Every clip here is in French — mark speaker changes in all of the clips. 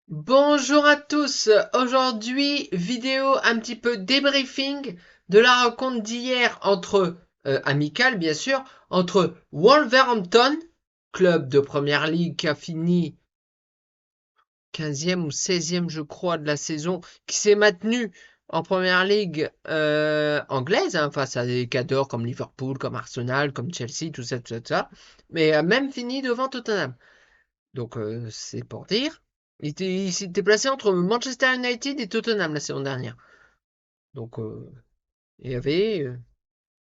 Speaker 1: Bonjour à tous, aujourd'hui vidéo un petit peu débriefing de la rencontre d'hier entre, amicale bien sûr, entre Wolverhampton, club de première ligue qui a fini 15e ou 16e je crois de la saison, qui s'est maintenu en première ligue anglaise, hein, face à des cadors comme Liverpool, comme Arsenal, comme Chelsea, tout ça, tout ça, mais a même fini devant Tottenham. Donc c'est pour dire. Il s'était placé entre Manchester United et Tottenham la saison dernière. Donc il y avait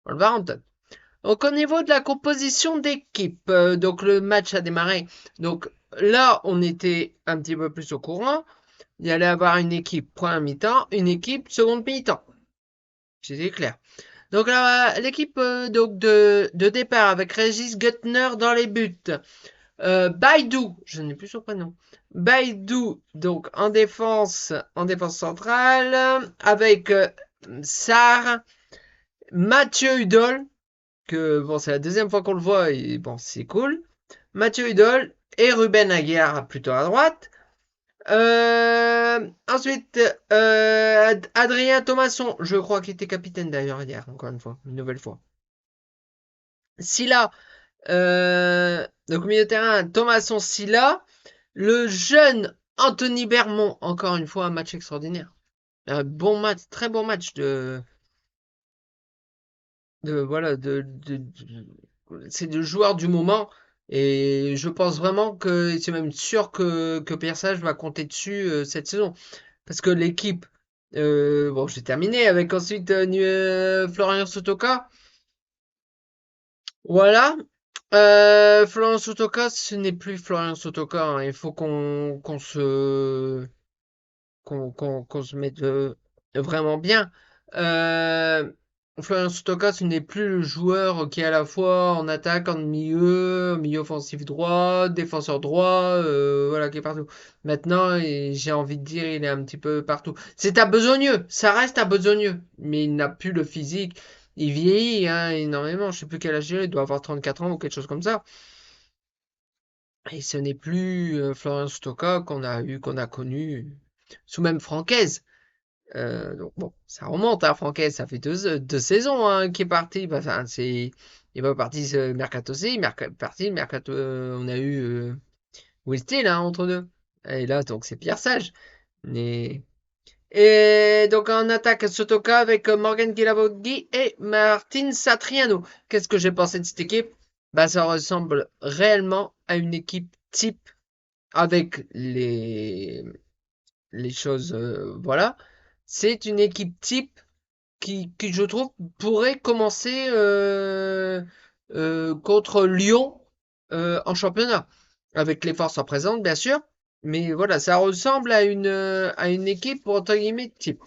Speaker 1: Wolverhampton. Donc au niveau de la composition d'équipe, donc le match a démarré. Donc là, on était un petit peu plus au courant. Il y allait avoir une équipe première mi-temps, une équipe seconde mi-temps. C'était clair. Donc là, l'équipe donc de départ avec Régis Guttner dans les buts. Baidou, je n'ai plus son prénom. Baidou, donc en défense centrale, avec Sarr, Mathieu Hudol, que bon, c'est la deuxième fois qu'on le voit et bon, c'est cool. Mathieu Hudol et Ruben Aguiar plutôt à droite. Ensuite, Adrien Thomasson, je crois qu'il était capitaine d'ailleurs hier, encore une fois, une nouvelle fois. Silla, donc milieu de terrain, Thomasson Silla. Le jeune Anthony Bermond, encore une fois, un match extraordinaire. Un bon match, très bon match voilà, c'est le joueur du moment. Et je pense vraiment que c'est même sûr que Pierre Sage va compter dessus cette saison. Parce que l'équipe, bon, j'ai terminé avec ensuite Florian Sotoka. Voilà. Florian Sotoka, ce n'est plus Florian Sotoka, hein. Il faut qu'on se mette vraiment bien. Euh, Florian Stoka, ce n'est plus le joueur qui est à la fois en attaque, en milieu, milieu offensif droit, défenseur droit, voilà, qui est partout. Maintenant, j'ai envie de dire, il est un petit peu partout. C'est à besogneux, ça reste à besogneux, mais il n'a plus le physique. Il vieillit hein, énormément, je sais plus quel âge il doit avoir 34 ans ou quelque chose comme ça. Et ce n'est plus Florian Stoka qu'on a connu sous même Francaise. Donc bon, ça remonte, hein, Franquès, ça fait deux saisons hein, qu'il est parti. Enfin, il est pas parti ce mercato-ci, parti, mercato, on a eu Will Steele hein, entre deux. Et là, donc c'est Pierre Sage. Mais... Et donc en attaque, Sotoka avec Morgan Guilavogui et Martin Satriano. Qu'est-ce que j'ai pensé de cette équipe? Bah, ça ressemble réellement à une équipe type avec les choses, voilà. C'est une équipe type qui, je trouve, pourrait commencer contre Lyon en championnat. Avec les forces en présence, bien sûr. Mais voilà, ça ressemble à une équipe, entre guillemets, type.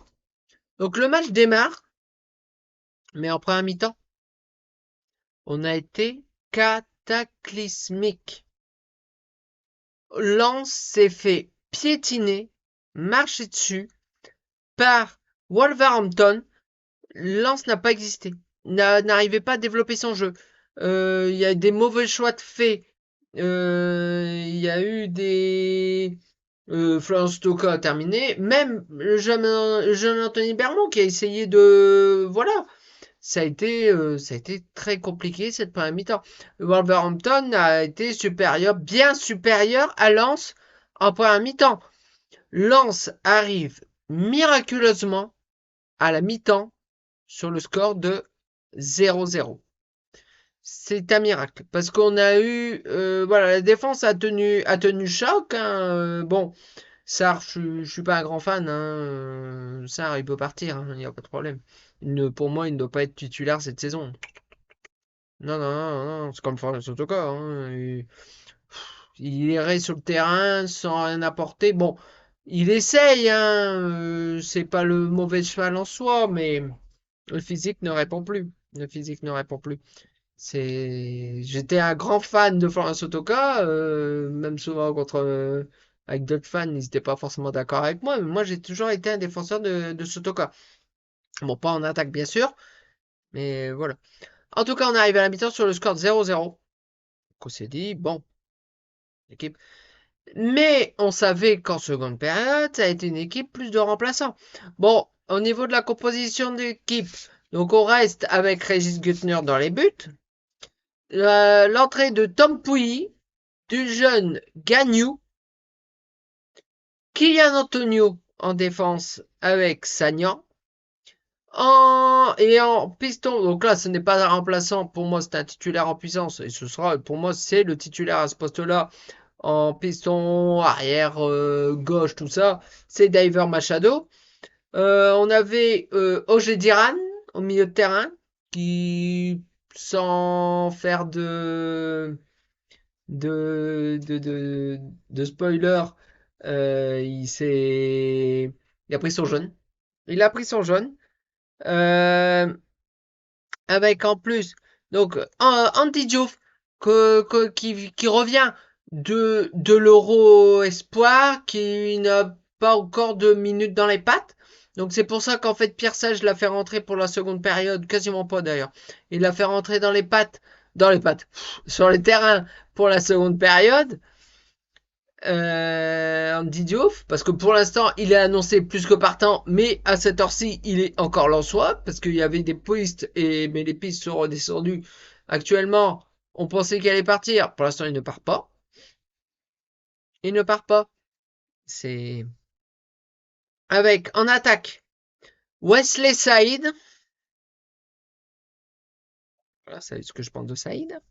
Speaker 1: Donc le match démarre, mais en première mi-temps, on a été cataclysmique. Lens s'est fait piétiner, marcher dessus par Wolverhampton. Lens n'a pas existé, n'arrivait pas à développer son jeu. Il y a des mauvais choix de fait. Il y a eu des... Florence Stoka a terminé. Même le jeune Anthony Bermond qui a essayé de... Voilà. Ça a été très compliqué cette première mi-temps. Wolverhampton a été supérieur, bien supérieur à Lens en première mi-temps. Lens arrive miraculeusement à la mi-temps sur le score de 0-0. C'est un miracle parce qu'on a eu voilà la défense a tenu choc hein, bon Sarr je suis pas un grand fan hein, Sarr il peut partir il n'y a pas de problème pour moi il ne doit pas être titulaire cette saison non c'est comme Florian Sotoka hein, il irait sur le terrain sans rien apporter bon il essaye hein, c'est pas le mauvais cheval en soi mais le physique ne répond plus. Le physique ne répond plus. J'étais un grand fan de Florent Sotoka, même souvent contre, avec d'autres fans, ils n'étaient pas forcément d'accord avec moi, mais moi j'ai toujours été un défenseur de Sotoka. Bon, pas en attaque bien sûr, mais voilà. En tout cas, on arrive à la mi-temps sur le score de 0-0. Donc on s'est dit, bon, l'équipe. Mais on savait qu'en seconde période, ça a été une équipe plus de remplaçants. Bon, au niveau de la composition d'équipe, donc on reste avec Régis Güttner dans les buts. L'entrée de Tom Pouilly, du jeune Gagnou, Kylian Antonio en défense avec Sagnan. En piston, donc là ce n'est pas un remplaçant, pour moi c'est un titulaire en puissance et ce sera, pour moi c'est le titulaire à ce poste-là en piston, arrière, gauche, tout ça, c'est Diver Machado. On avait Diran au milieu de terrain qui, sans faire de spoiler, il a pris son jaune. Il a pris son jaune. Euh, Avec en plus donc Andy Diouf qui revient de l'Euro Espoir, qui n'a pas encore de minutes dans les pattes. Donc c'est pour ça qu'en fait Pierre Sage l'a fait rentrer pour la seconde période, quasiment pas d'ailleurs. Il l'a fait rentrer dans les pattes, sur les terrains pour la seconde période. Andy Diouf, parce que pour l'instant il est annoncé plus que partant, mais à cette heure-ci il est encore lensois, parce qu'il y avait des pistes, mais les pistes sont redescendues. Actuellement, on pensait qu'il allait partir, pour l'instant il ne part pas. Il ne part pas. C'est avec en attaque Wesley Saïd. Voilà, c'est ce que je pense de Saïd.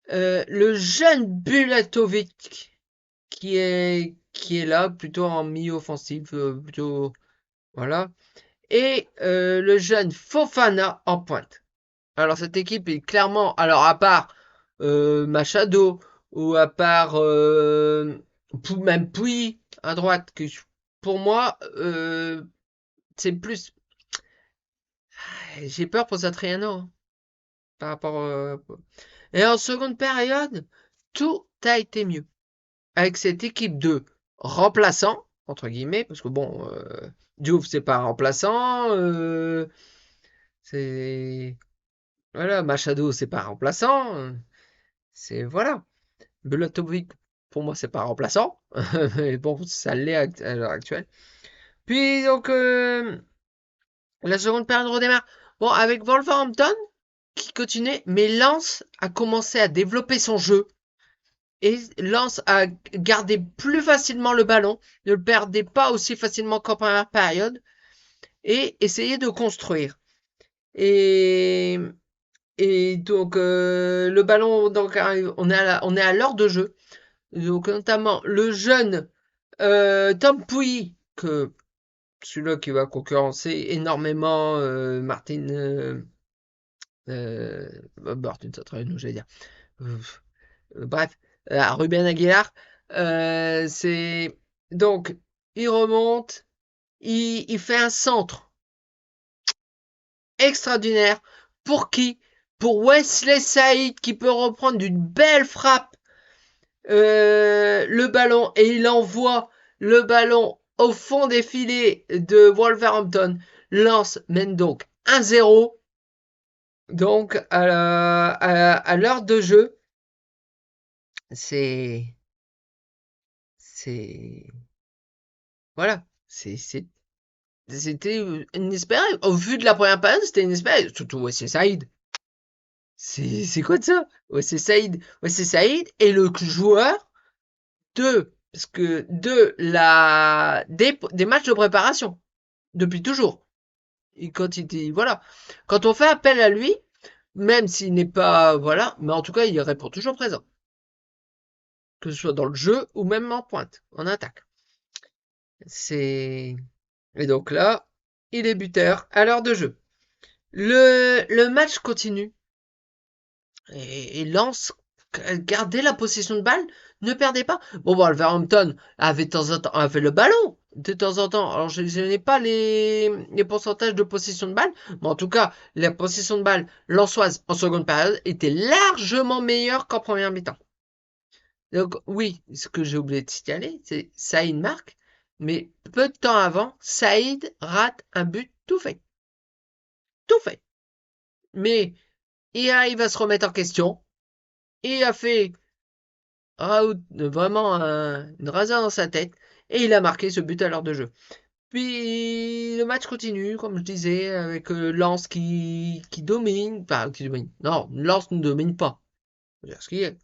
Speaker 1: Le jeune Bulatovic qui est là, plutôt en mi-offensif, plutôt voilà. Et le jeune Fofana en pointe. Alors cette équipe est clairement, alors à part Machado ou à part même Pouilly à droite, que pour moi c'est plus, j'ai peur pour Satriano hein, par rapport. Et en seconde période, tout a été mieux avec cette équipe de remplaçants entre guillemets, parce que bon, Diouf c'est pas un remplaçant, c'est voilà, Machado, c'est pas remplaçant. C'est voilà. Bulatovic, pour moi, c'est pas remplaçant. Mais bon, ça l'est à l'heure actuelle. Puis donc, la seconde période redémarre. Bon, avec Wolverhampton qui continuait, mais Lens a commencé à développer son jeu. Et Lens a gardé plus facilement le ballon, ne le perdait pas aussi facilement qu'en première période, et essayait de construire. Et Et donc le ballon, donc on est à l'heure de jeu. Donc notamment le jeune Tom Pouilly, que celui-là qui va concurrencer énormément Martin Martin Satriano, j'allais dire. Euh, Bref, Ruben Aguilar. C'est donc il remonte, il fait un centre extraordinaire. Pour qui? Pour Wesley Saïd qui peut reprendre d'une belle frappe le ballon et il envoie le ballon au fond des filets de Wolverhampton. Lance mène donc 1-0. Donc à l'heure de jeu, c'est c'est voilà, c'était inespéré. Au vu de la première période, c'était inespéré. Surtout ouais, c'est Saïd. C'est quoi de ça? Ouais, c'est Saïd. Ouais, c'est Saïd et le joueur parce que des matchs de préparation depuis toujours. Et quand il dit voilà, quand on fait appel à lui, même s'il n'est pas voilà, mais en tout cas il répond toujours présent, que ce soit dans le jeu ou même en pointe, en attaque. C'est et donc là, il est buteur à l'heure de jeu. Le match continue et Lens gardait la possession de balle, ne perdait pas. Bon, Wolverhampton avait de temps en temps avait le ballon de temps en temps. Alors je n'ai pas les pourcentages de possession de balle, mais en tout cas la possession de balle lensoise en seconde période était largement meilleure qu'en première mi-temps. Donc oui, ce que j'ai oublié de signaler, c'est Saïd marque, mais peu de temps avant, Saïd rate un but tout fait. Tout fait. Mais il arrive à se remettre en question. Il a fait vraiment une rasade dans sa tête. Et il a marqué ce but à l'heure de jeu. Puis le match continue, comme je disais, avec Lens qui domine. Enfin, qui domine. Non, Lens ne domine pas. Faut dire ce qu'il est.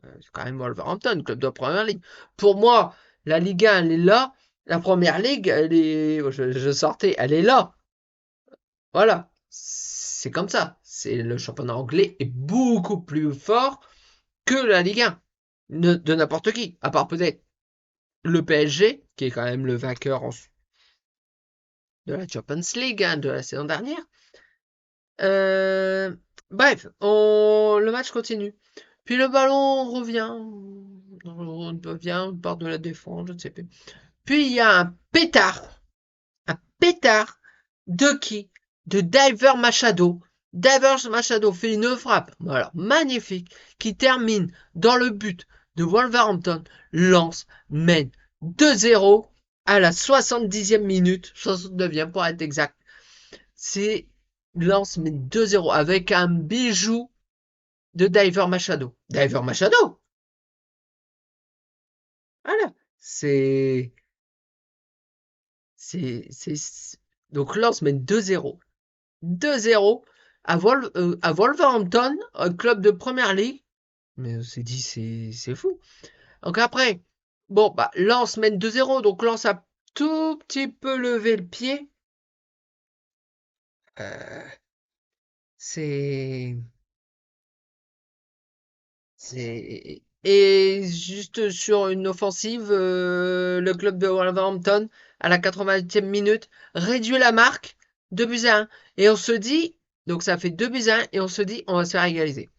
Speaker 1: C'est quand même Wolverhampton, club de première ligue. Pour moi, la Ligue 1, elle est là. La première ligue, elle est. Je sortais, elle est là. Voilà. C'est comme ça. C'est le championnat anglais est beaucoup plus fort que la Ligue 1. De n'importe qui. À part peut-être le PSG, qui est quand même le vainqueur de la Champions League hein, de la saison dernière. Euh, bref, le match continue. Puis le ballon revient. On revient, on part de la défense, je ne sais plus. Puis il y a un pétard de qui? De Diver Machado. Diver Machado fait une frappe, alors magnifique, qui termine dans le but de Wolverhampton. Lens mène 2-0 à la 70e minute, 69e pour être exact. C'est Lens mène 2-0 avec un bijou de Diver Machado. Diver Machado. Voilà. C'est donc Lens mène 2-0. 2-0 à Wolverhampton, un club de première ligue. Mais on s'est dit, c'est fou. Donc après, bon, bah, Lens mène 2-0, donc Lens a tout petit peu levé le pied. Euh, c'est, et juste sur une offensive, le club de Wolverhampton, à la 80e minute, réduit la marque 2-1. Et on se dit, donc ça fait 2-1, et on se dit, on va se faire égaliser.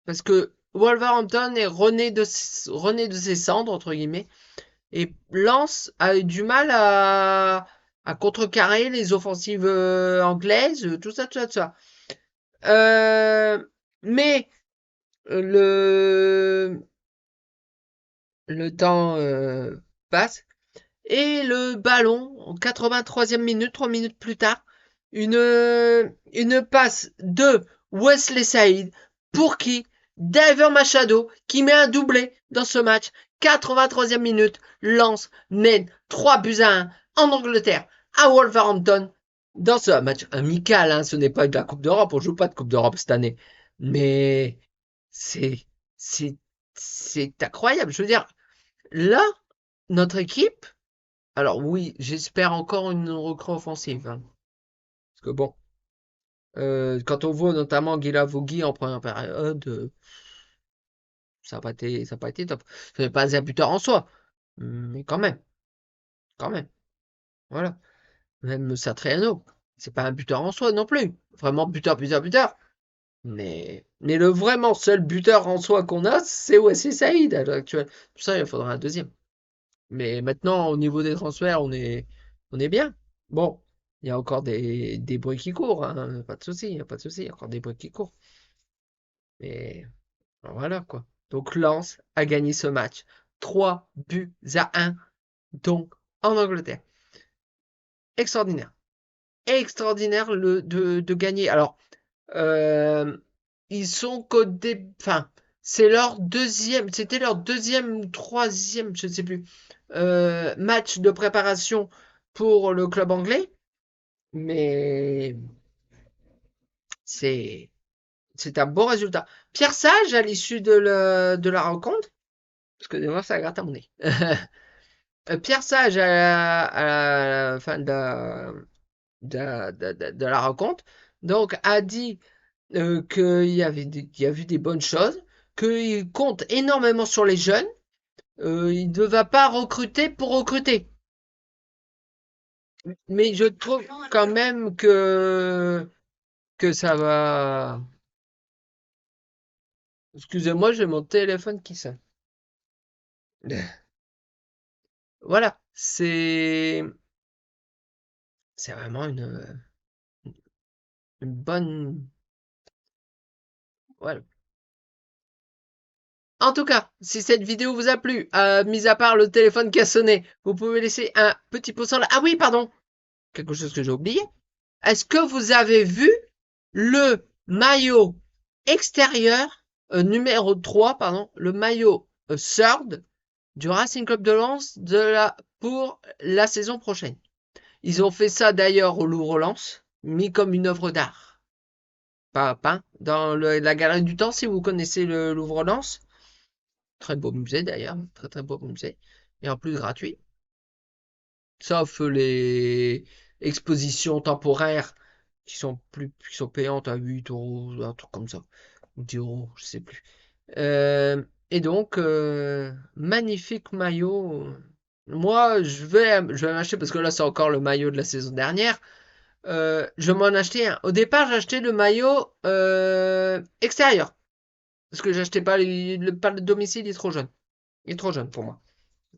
Speaker 1: Parce que Wolverhampton est rené de ses cendres, entre guillemets, et Lens a eu du mal à contrecarrer les offensives anglaises, tout ça, tout ça, tout ça. Mais le, le temps passe et le ballon, en 83e minute, 3 minutes plus tard, une passe de Wesley Saïd pour qui Diver Machado qui met un doublé dans ce match. 83e minute, Lens mène 3-1 en Angleterre à Wolverhampton dans ce match amical. Hein, ce n'est pas de la Coupe d'Europe, on joue pas de Coupe d'Europe cette année. Mais c'est c'est c'est incroyable. Je veux dire, là, notre équipe, alors oui, j'espère encore une recrue offensive. Hein. Parce que bon, quand on voit notamment Guilavogui en première période, ça n'a pas été top. Ce n'est pas un buteur en soi, mais quand même, voilà. Même Satriano, c'est pas un buteur en soi non plus. Vraiment buteur, buteur, buteur. Mais le vraiment seul buteur en soi qu'on a, c'est Wesley Saïd à l'heure actuelle. Pour ça, il faudra un deuxième. Mais maintenant, au niveau des transferts, on est bien. Bon, il y a encore des bruits qui courent, hein, pas de souci, pas de souci, il y a encore des bruits qui courent. Mais voilà quoi. Donc Lens a gagné ce match. 3-1, donc en Angleterre. Extraordinaire. Extraordinaire de gagner. Alors, euh, ils sont qu'au enfin, c'était leur deuxième ou troisième, je ne sais plus, match de préparation pour le club anglais. Mais c'est c'est un bon résultat. Pierre Sage, à l'issue de la rencontre, parce que moi, ça gratte à mon nez. Pierre Sage, à la fin de la rencontre, donc, a dit qu'il y a vu des bonnes choses, qu'il compte énormément sur les jeunes, il ne va pas recruter pour recruter. Mais je trouve quand même que ça va. Excusez-moi, j'ai mon téléphone qui sonne. Voilà, c'est vraiment une bonne. Voilà. En tout cas, si cette vidéo vous a plu, mis à part le téléphone qui a sonné, vous pouvez laisser un petit pouce en l'air. Ah oui, pardon, quelque chose que j'ai oublié. Est-ce que vous avez vu le maillot extérieur, numéro 3, pardon, le maillot third du Racing Club de Lens pour la saison prochaine. Ils ont fait ça d'ailleurs au Louvre-Lens, mis comme une œuvre d'art. Pas peint. Dans la Galerie du Temps, si vous connaissez le Louvre-Lens. Très beau musée d'ailleurs. Très très beau musée. Et en plus gratuit. Sauf les expositions temporaires qui sont payantes à 8 euros, un truc comme ça. Ou 10 euros, je sais plus. Et donc, magnifique maillot. Moi, je vais m'acheter parce que là, c'est encore le maillot de la saison dernière. Je vais m'en acheter un. Au départ, j'ai acheté le maillot extérieur. Parce que j'achetais pas pas le domicile, il est trop jeune. Il est trop jeune pour moi.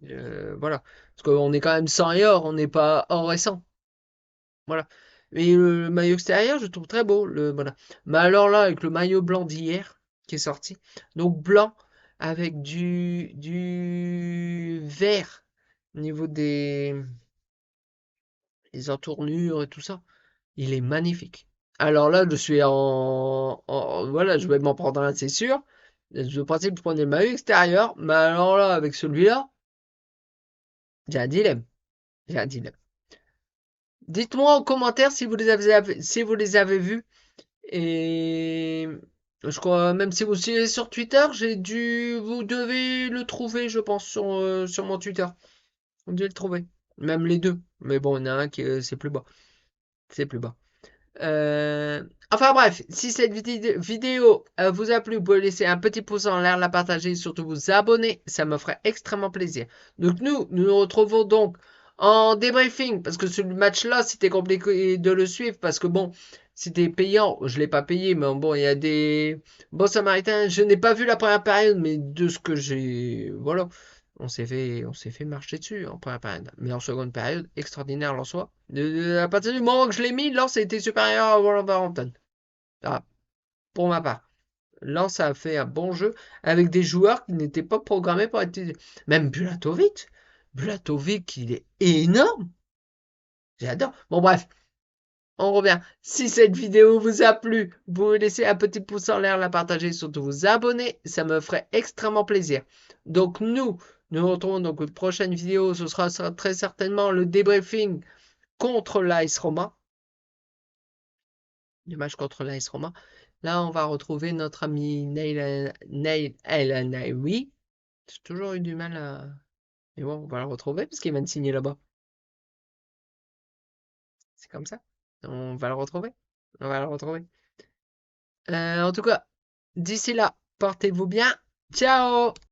Speaker 1: Voilà. Parce qu'on est quand même 100 et or, on n'est pas or et 100. Voilà. Et le maillot extérieur, je trouve très beau. Voilà. Mais alors là, avec le maillot blanc d'hier qui est sorti, donc blanc avec du vert au niveau des entournures et tout ça, il est magnifique. Alors là, je suis voilà, je vais m'en prendre un, c'est sûr. Je pensais que je prenais le maillot extérieur, mais alors là, avec celui-là, j'ai un dilemme. J'ai un dilemme. Dites-moi en commentaire si vous les avez vus. Et je crois, même si vous suivez sur Twitter, vous devez le trouver, je pense, sur mon Twitter. Vous devez le trouver. Même les deux. Mais bon, il y en a un c'est plus bas. C'est plus bas. Enfin bref, si cette vidéo vous a plu, vous pouvez laisser un petit pouce en l'air, la partager et surtout vous abonner, ça me ferait extrêmement plaisir. Donc nous retrouvons donc en débriefing, parce que ce match-là, c'était compliqué de le suivre, parce que bon, c'était payant, je l'ai pas payé, mais bon, il y a des bons samaritains, je n'ai pas vu la première période, mais de ce que voilà, on s'est fait marcher dessus en première période. Mais en seconde période, extraordinaire en soi. À partir du moment que je l'ai mis, Lens a été supérieur à Wolverhampton. Ah, pour ma part. Lens a fait un bon jeu avec des joueurs qui n'étaient pas programmés pour être. Même Bulatovic. Bulatovic, il est énorme. J'adore. Bon, bref, on revient. Si cette vidéo vous a plu, vous pouvez laisser un petit pouce en l'air, la partager, surtout vous abonner. Ça me ferait extrêmement plaisir. Donc nous retrouvons donc une prochaine vidéo. Ce sera très certainement le débriefing contre l'AS Roma. Du match contre l'AS Roma. Là, on va retrouver notre ami Neil El Anaoui. J'ai toujours eu du mal à. Mais bon, on va le retrouver parce qu'il vient de signer là-bas. C'est comme ça. On va le retrouver. On va le retrouver. En tout cas, d'ici là, portez-vous bien. Ciao!